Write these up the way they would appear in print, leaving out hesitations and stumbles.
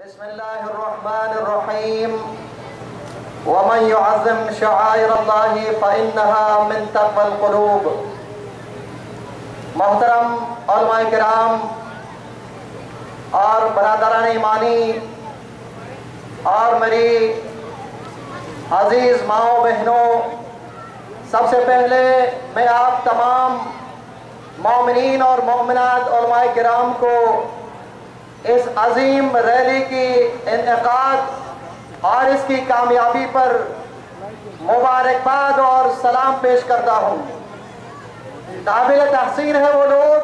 बिस्मिल्लाहिर्रहमानिर्रहीम वमन युअज़्ज़िम शआइरल्लाहि फ़इन्नहा मिन तक़वल क़ुलूब। मोहतरम उलमाए किराम और बरादरान ईमानी और मेरी अजीज़ माओ बहनों, सबसे पहले मैं आप तमाम मोमिनीन और मोमिनात उलमाए किराम को इस अजीम रैली की इनेकाद और इसकी कामयाबी पर मुबारकबाद और सलाम पेश करता हूँ। काबिल तहसीन है वो लोग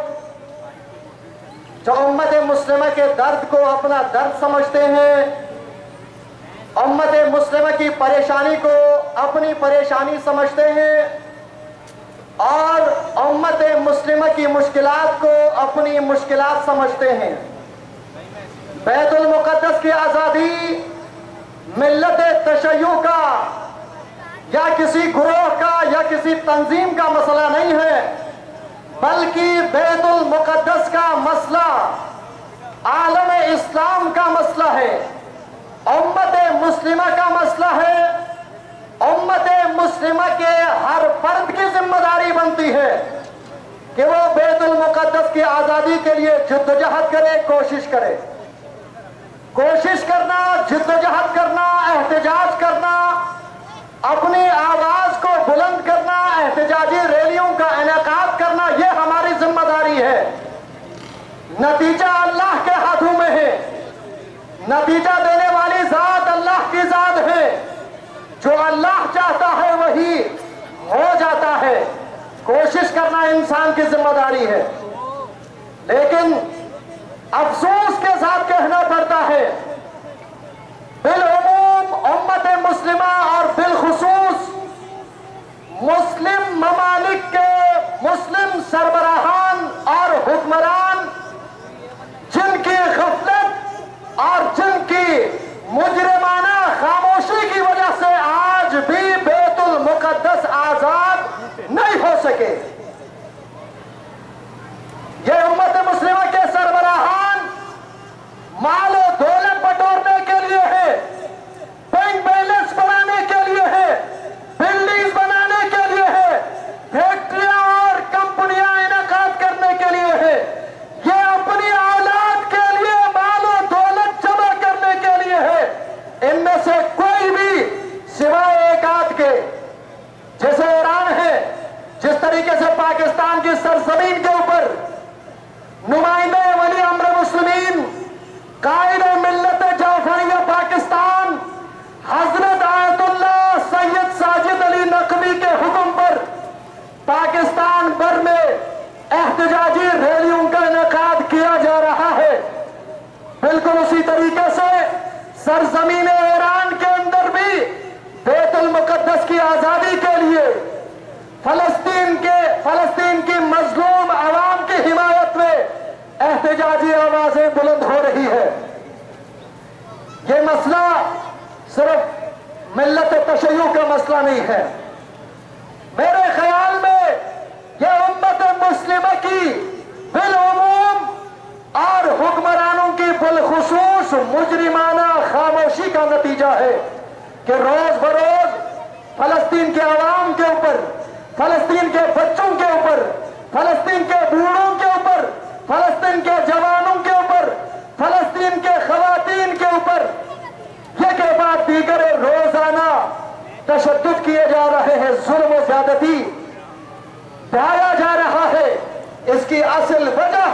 जो उम्मत मुस्लिमा के दर्द को अपना दर्द समझते हैं, उम्मत मुस्लिमा की परेशानी को अपनी परेशानी समझते हैं और उम्मत मुस्लिमा की मुश्किलात को अपनी मुश्किलात समझते हैं। बैतुल मुक़द्दस की आज़ादी मिल्लत तशय्युअ का या किसी ग्रोह का या किसी तंजीम का मसला नहीं है, बल्कि बैतुल मुक़द्दस का मसला आलम इस्लाम का मसला है, उम्मत मुस्लिमा का मसला है। उम्मत मुस्लिमा के हर फर्द की जिम्मेदारी बनती है कि वो बैतुल मुक़द्दस की आज़ादी के लिए जिद्दोजहद करे, कोशिश करे। कोशिश करना, जिद्दोजहद करना, एहतजाज करना, अपनी आवाज को बुलंद करना, एहतजाजी रैलियों का इनेकाद करना, यह हमारी जिम्मेदारी है। नतीजा अल्लाह के हाथों में है। नतीजा देने वाली जात अल्लाह की जात है। जो अल्लाह चाहता है वही हो जाता है। कोशिश करना इंसान की जिम्मेदारी है, लेकिन अफसोस के साथ कहना पड़ता है, बिलउमूम उम्मत मुस्लिमा और बिलखुसूस मुस्लिम ममालिक के मुस्लिम सरबराहान और हुक्मरान, जिनकी गफलत और जिनकी मुजरिमाना खामोशी की वजह से आज भी बैतुल मुक़द्दस आजाद नहीं हो सके। ये उम्मत मुस्लिमा के सरबराहान माल और दौलत बटोरने के लिए है, बैंक बैलेंस बनाने के लिए है, बिल्डिंग्स बनाने के लिए है, फैक्ट्रियां और कंपनियां इनेकाद करने के लिए है, ये अपनी औलाद के लिए माल और दौलत जमा करने के लिए है। इनमें से कोई भी सिवाय एक आध के, जैसे ईरान है, जिस तरीके से पाकिस्तान की सरजमीन के ऊपर नुमाइंदे वली अम्र मुस्लिमीन कायद मिल्लत जाफरिया पाकिस्तान हजरत आयतुल्लाह सैयद साजिद अली नकवी के हुक्म पर पाकिस्तान भर में एहतजाजी रैलियों का इनेकाद किया जा रहा है, बिल्कुल उसी तरीके से सरजमीन ईरान के अंदर भी बैतुल मुक़द्दस की आजादी के लिए फलस्तीन की मजलूम आवाम की हिमायत में एहतजाजी आवाजें बुलंद हो रही है। ये मसला सिर्फ मिल्लत तशय्युअ का मसला नहीं है। मेरे ख्याल में यह उम्मत मुस्लिमा की बिलउमूम और हुक्मरानों की बिलखुसूस मुजरिमाना खामोशी का नतीजा है कि रोज बरोज फलस्तीन के आवाम के ऊपर, फलस्तीन के बच्चों के ऊपर, फलस्तीन के बूढ़ों के ऊपर, फलस्तीन के जवानों के ऊपर, फलस्तीन के खवातीन के ऊपर ये के बाद दीगर रोजाना तशद्दुद किए जा रहे हैं, जुल्म और ज्यादती ढाया जा रहा है। इसकी असल वजह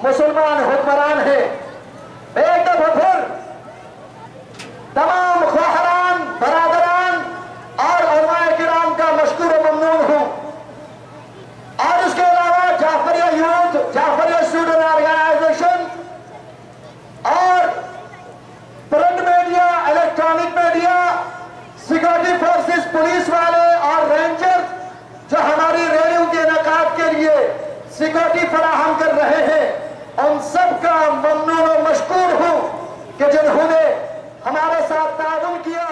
मुसलमान हुक्मरान है। एक दफा फिर तमाम ख्वाहरान, बरादरान और उलमाए किराम का मशकूर व ममनून हूं, और इसके अलावा Jafaria youth, Jafaria student organisation और print media, electronic media, security forces, police वाले और रेंजर जो हमारी रैलियों के इनेकाद के लिए सिक्योरिटी फराहम कर रहे हैं, उन सब का ममनून व मशकूर हूं कि जिन्होंने हमारे साथ ताउन किया।